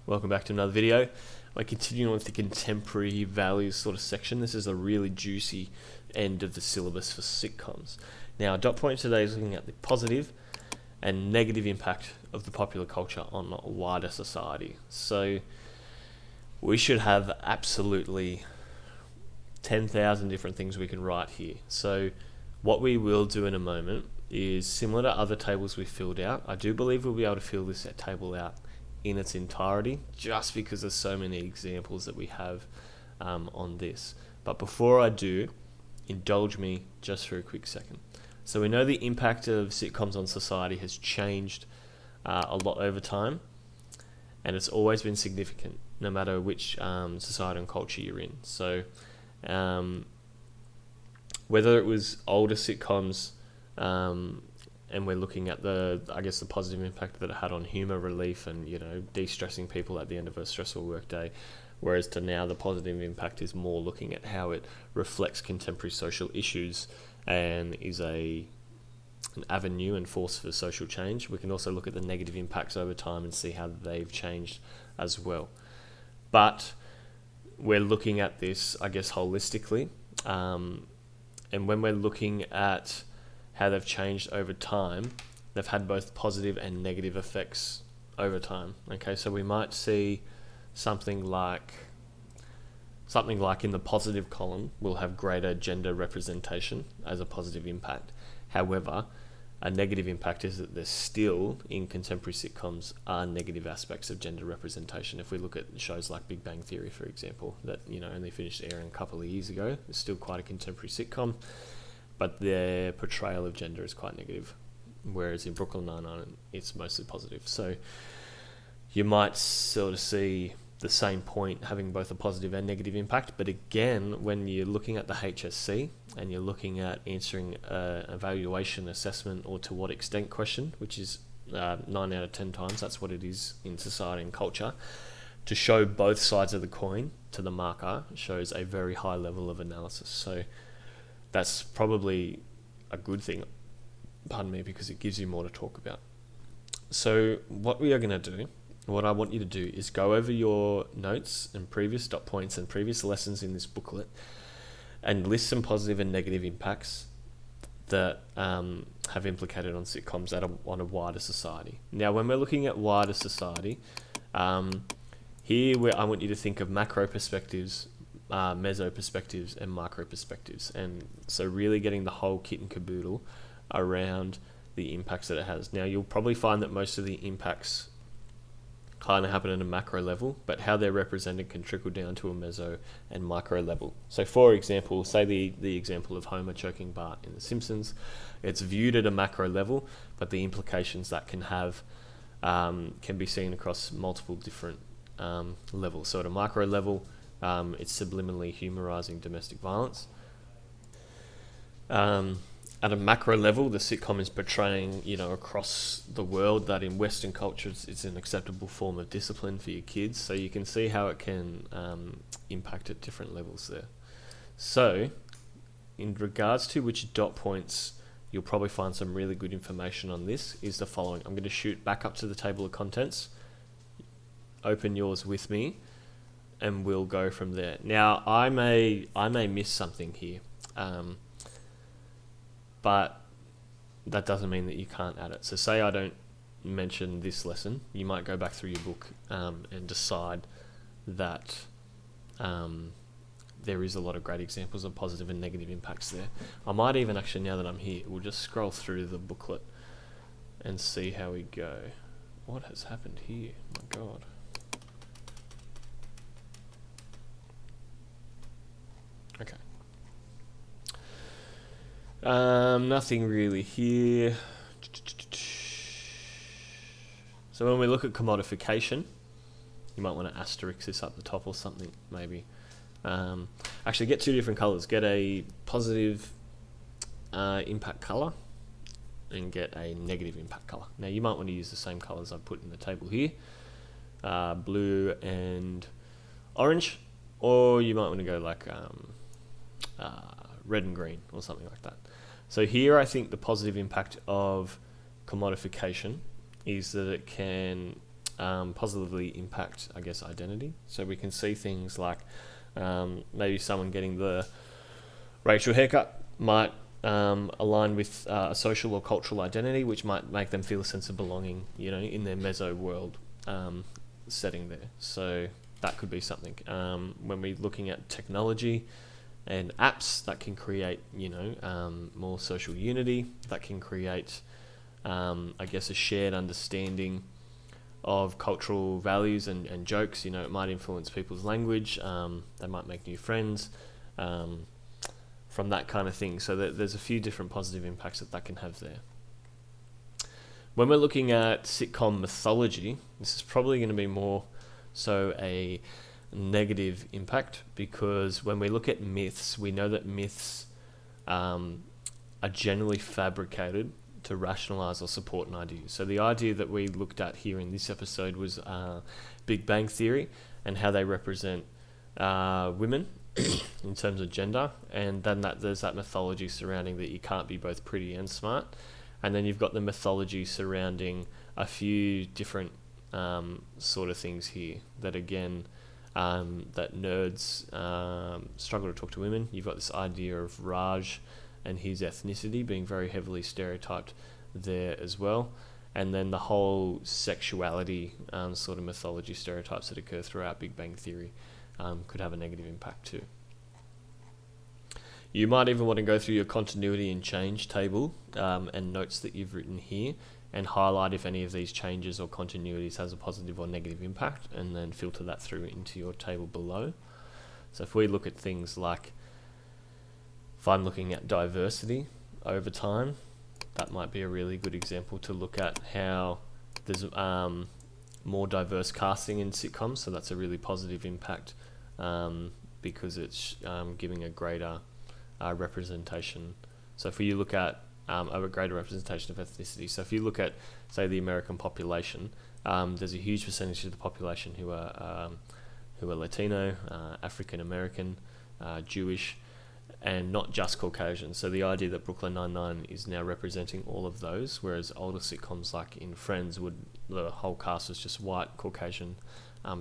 Welcome back to another video. We're continuing with the contemporary values sort of section. This is a really juicy end of the syllabus for sitcoms. Now, dot point today is looking at the positive and negative impact of the popular culture on wider society. So we should have absolutely 10,000 different things we can write here. So what we will do in a moment is similar to other tables we filled out. I do believe we'll be able to fill this table out in its entirety, just because there's so many examples that we have on this. But before I do, indulge me just for a quick second. So we know the impact of sitcoms on society has changed a lot over time, and it's always been significant, no matter which society and culture you're in. So whether it was older sitcoms, and we're looking at the positive impact that it had on humour relief and, de-stressing people at the end of a stressful workday, whereas to now the positive impact is more looking at how it reflects contemporary social issues and is an avenue and force for social change. We can also look at the negative impacts over time and see how they've changed as well. But we're looking at this, holistically, and when we're looking at how they've changed over time, they've had both positive and negative effects over time. Okay, so we might see something like in the positive column will have greater gender representation as a positive impact. However, a negative impact is that there's still, in contemporary sitcoms, are negative aspects of gender representation. If we look at shows like Big Bang Theory, for example, that only finished airing a couple of years ago, it's still quite a contemporary sitcom, but their portrayal of gender is quite negative, whereas in Brooklyn Nine-Nine, it's mostly positive. So you might sort of see the same point having both a positive and negative impact, but again, when you're looking at the HSC and you're looking at answering an evaluation, assessment, or to what extent question, which is 9 out of 10 times, that's what it is in society and culture, to show both sides of the coin to the marker shows a very high level of analysis. So that's probably a good thing, because it gives you more to talk about. So what we are going to do, what I want you to do, is go over your notes and previous dot points and previous lessons in this booklet and list some positive and negative impacts that have implicated on sitcoms on a wider society. Now, when we're looking at wider society, here I want you to think of macro perspectives, meso perspectives, and micro perspectives, and so really getting the whole kit and caboodle around the impacts that it has. Now, you'll probably find that most of the impacts kind of happen at a macro level, but how they're represented can trickle down to a meso and micro level. So for example, say the example of Homer choking Bart in The Simpsons. It's viewed at a macro level, but the implications that can have can be seen across multiple different levels. So at a micro level, it's subliminally humorizing domestic violence. At a macro level, the sitcom is portraying, across the world that in Western cultures it's an acceptable form of discipline for your kids. So you can see how it can impact at different levels there. So, in regards to which dot points you'll probably find some really good information on this is the following. I'm going to shoot back up to the table of contents, open yours with me, and we'll go from there. Now, I may miss something here, but that doesn't mean that you can't add it. So say I don't mention this lesson, you might go back through your book and decide that there is a lot of great examples of positive and negative impacts there. I might even actually, now that I'm here, we'll just scroll through the booklet and see how we go. What has happened here? My God. Okay. Nothing really here. So when we look at commodification, you might want to asterisk this up the top or something, maybe. Actually, get two different colours. Get a positive impact colour and get a negative impact colour. Now, you might want to use the same colours I've put in the table here, blue and orange, or you might want to go like red and green or something like that. So here I think the positive impact of commodification is that it can positively impact, I guess, identity. So we can see things like maybe someone getting the racial haircut might align with a social or cultural identity, which might make them feel a sense of belonging, in their Meso world setting there. So that could be something. When we're looking at technology and apps, that can create, more social unity. That can create, I guess, a shared understanding of cultural values and jokes. It might influence people's language. They might make new friends from that kind of thing. So there's a few different positive impacts that can have there. When we're looking at sitcom mythology, this is probably going to be more so a negative impact, because when we look at myths, we know that myths are generally fabricated to rationalize or support an idea. So the idea that we looked at here in this episode was Big Bang Theory and how they represent women in terms of gender, and then there's that mythology surrounding that you can't be both pretty and smart, and then you've got the mythology surrounding a few different sort of things here that again that nerds struggle to talk to women. You've got this idea of Raj and his ethnicity being very heavily stereotyped there as well. And then the whole sexuality sort of mythology stereotypes that occur throughout Big Bang Theory could have a negative impact too. You might even want to go through your continuity and change table and notes that you've written here and highlight if any of these changes or continuities has a positive or negative impact, and then filter that through into your table below. So if we look at things like, if I'm looking at diversity over time, that might be a really good example to look at how there's more diverse casting in sitcoms. So that's a really positive impact because it's giving a greater representation. So if you look at a greater representation of ethnicity. So if you look at, say, the American population, there's a huge percentage of the population who are Latino, African American, Jewish, and not just Caucasian. So the idea that Brooklyn Nine-Nine is now representing all of those, whereas older sitcoms like in Friends, the whole cast was just white Caucasian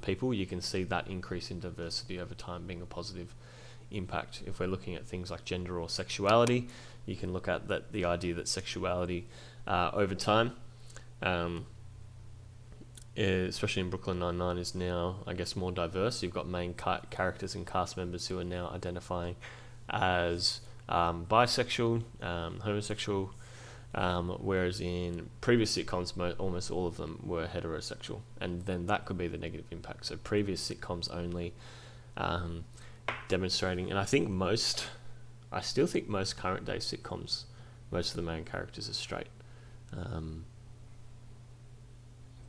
people. You can see that increase in diversity over time being a positive impact. If we're looking at things like gender or sexuality, you can look at the idea that sexuality over time, especially in Brooklyn Nine-Nine, is now, I guess, more diverse. You've got main characters and cast members who are now identifying as bisexual, homosexual, whereas in previous sitcoms, almost all of them were heterosexual, and then that could be the negative impact. So previous sitcoms only demonstrating, and I still think most current day sitcoms, most of the main characters are straight,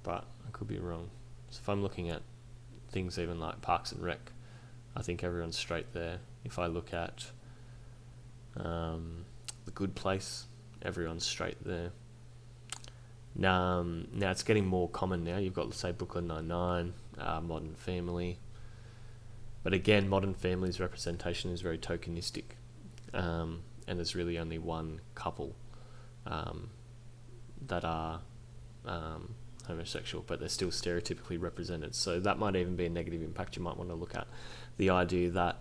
but I could be wrong. So if I'm looking at things even like Parks and Rec, I think everyone's straight there. If I look at The Good Place, everyone's straight there. Now it's getting more common now. You've got, let's say, Brooklyn Nine-Nine, Modern Family. But again, Modern Family's representation is very tokenistic. And there's really only one couple that are homosexual, but they're still stereotypically represented. So that might even be a negative impact. You might want to look at the idea that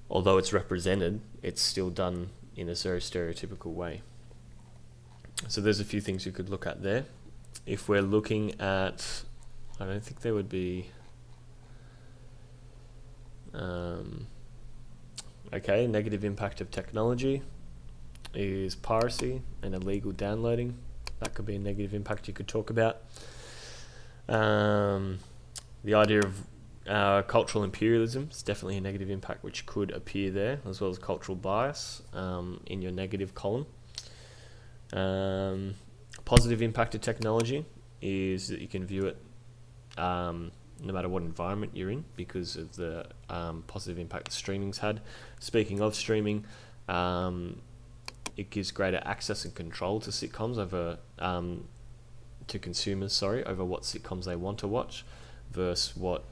although it's represented, it's still done in a very stereotypical way. So there's a few things you could look at there. If we're looking at, I don't think there would be... okay, negative impact of technology is piracy and illegal downloading. That could be a negative impact you could talk about. The idea of cultural imperialism is definitely a negative impact which could appear there, as well as cultural bias in your negative column. Positive impact of technology is that you can view it no matter what environment you're in, because of the positive impact that streaming's had. Speaking of streaming, it gives greater access and control to sitcoms over to consumers, over what sitcoms they want to watch versus what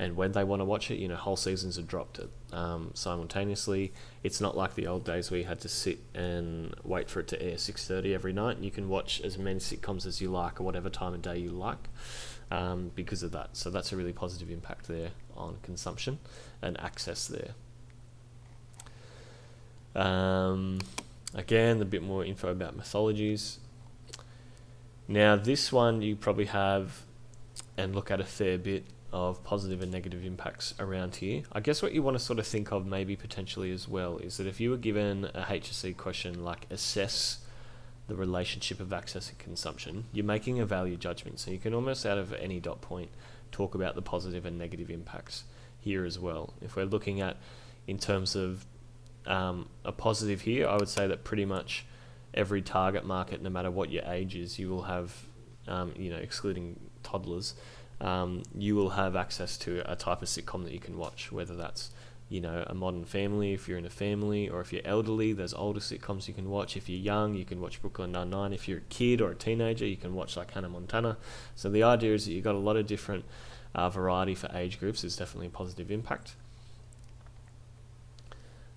and when they want to watch it. You know, whole seasons are dropped simultaneously. It's not like the old days where you had to sit and wait for it to air 6:30 every night. You can watch as many sitcoms as you like, or whatever time of day you like, because of that. So that's a really positive impact there on consumption and access there. Again, a bit more info about mythologies. Now, this one you probably have and look at a fair bit of positive and negative impacts around here. I guess what you want to sort of think of maybe potentially as well is that if you were given a HSC question like assess the relationship of access and consumption, you're making a value judgment. So you can almost out of any dot point talk about the positive and negative impacts here as well. If we're looking at in terms of a positive here, I would say that pretty much every target market, no matter what your age is, you will have, excluding toddlers, you will have access to a type of sitcom that you can watch, whether that's, a Modern Family if you're in a family, or if you're elderly, there's older sitcoms you can watch. If you're young, you can watch Brooklyn Nine-Nine. If you're a kid or a teenager, you can watch like Hannah Montana. So the idea is that you've got a lot of different variety for age groups. Is definitely a positive impact.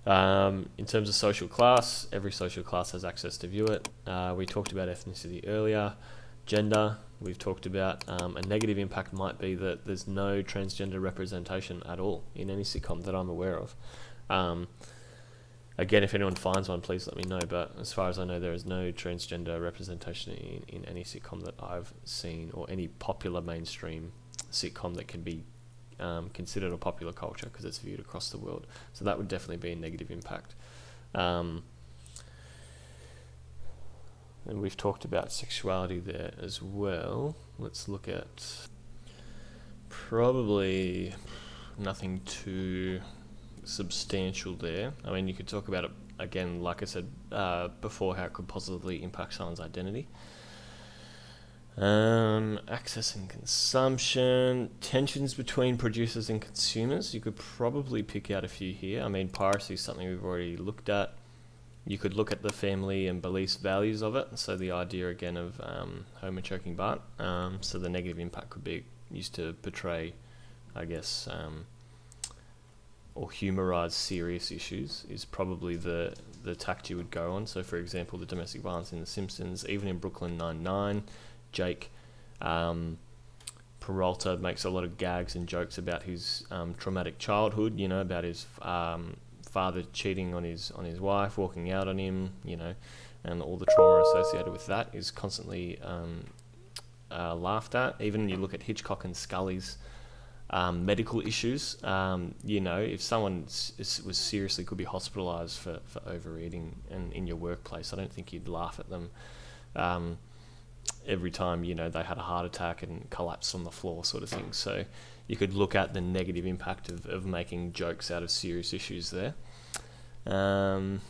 In terms of social class, every social class has access to view it. We talked about ethnicity earlier. Gender, we've talked about. A negative impact might be that there's no transgender representation at all in any sitcom that I'm aware of. Again, if anyone finds one, please let me know. But as far as I know, there is no transgender representation in any sitcom that I've seen, or any popular mainstream sitcom that can be considered a popular culture, because it's viewed across the world. So that would definitely be a negative impact. And we've talked about sexuality there as well. Let's look at probably nothing too substantial there. I mean, you could talk about it again, like I said before, how it could positively impact someone's identity. Access and consumption, tensions between producers and consumers. You could probably pick out a few here. I mean, piracy is something we've already looked at. You could look at the family and beliefs values of it. So the idea again of Homer choking Bart. So the negative impact could be used to portray, I guess, or humorise serious issues is probably the tact you would go on. So for example, the domestic violence in The Simpsons, even in Brooklyn Nine-Nine, Jake Peralta makes a lot of gags and jokes about his traumatic childhood, about his father cheating on his wife, walking out on him, and all the trauma associated with that is constantly laughed at. Even you look at Hitchcock and Scully's medical issues, if someone was seriously could be hospitalised for overeating and in your workplace, I don't think you'd laugh at them every time, they had a heart attack and collapsed on the floor sort of thing. So you could look at the negative impact of making jokes out of serious issues there. The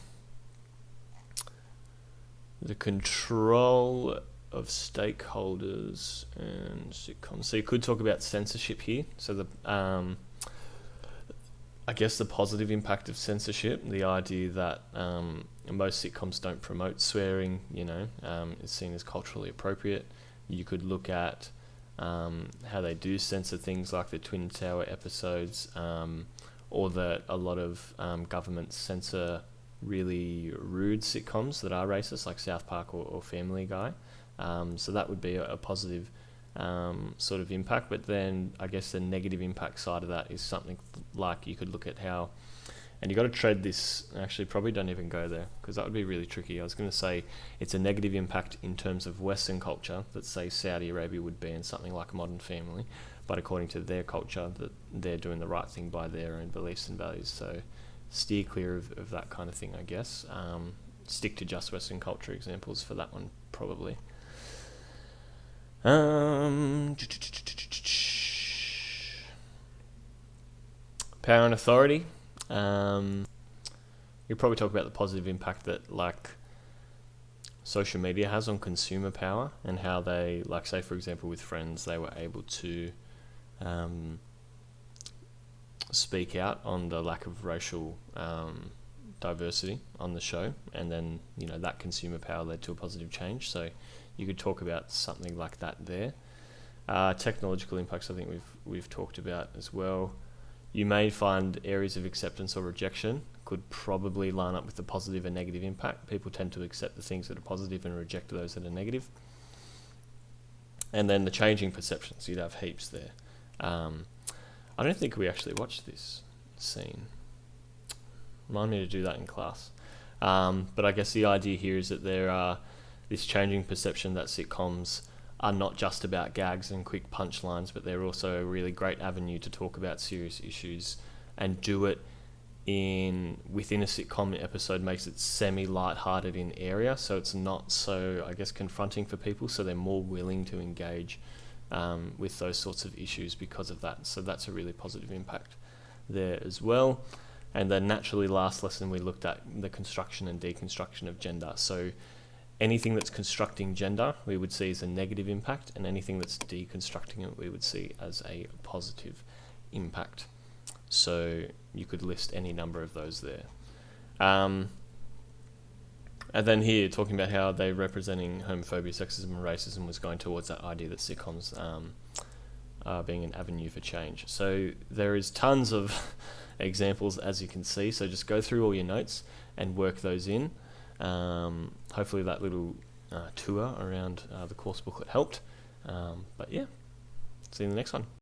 control of stakeholders and sitcoms. So you could talk about censorship here. So I guess the positive impact of censorship, the idea that most sitcoms don't promote swearing, is seen as culturally appropriate. You could look at how they do censor things like the Twin Tower episodes, or that a lot of governments censor really rude sitcoms that are racist, like South Park or Family Guy. So that would be a positive sort of impact. But then I guess the negative impact side of that is something like you could look at how, and you got to tread this, actually probably don't even go there because that would be really tricky. I was going to say it's a negative impact in terms of Western culture that say Saudi Arabia would be in something like Modern Family, but according to their culture that they're doing the right thing by their own beliefs and values. So steer clear of that kind of thing, I guess. Stick to just Western culture examples for that one probably. Power and authority. You probably talk about the positive impact that social media has on consumer power and how they, say for example with Friends, they were able to speak out on the lack of racial diversity on the show, and then that consumer power led to a positive change. So you could talk about something like that there. Technological impacts, I think we've talked about as well. You may find areas of acceptance or rejection could probably line up with the positive and negative impact. People tend to accept the things that are positive and reject those that are negative. And then the changing perceptions, you'd have heaps there. I don't think we actually watched this scene. Remind me to do that in class. But I guess the idea here is that there are this changing perception that sitcoms are not just about gags and quick punchlines, but they're also a really great avenue to talk about serious issues and do it within a sitcom episode. Makes it semi-lighthearted in area, so it's not so, I guess, confronting for people, so they're more willing to engage with those sorts of issues because of that. So that's a really positive impact there as well. And then naturally, last lesson, we looked at the construction and deconstruction of gender. So anything that's constructing gender, we would see as a negative impact, and anything that's deconstructing it, we would see as a positive impact. So you could list any number of those there. And then here, talking about how they're representing homophobia, sexism, and racism was going towards that idea that sitcoms are being an avenue for change. So there is tons of examples, as you can see. So just go through all your notes and work those in. Hopefully that little tour around the course booklet helped. But yeah, see you in the next one.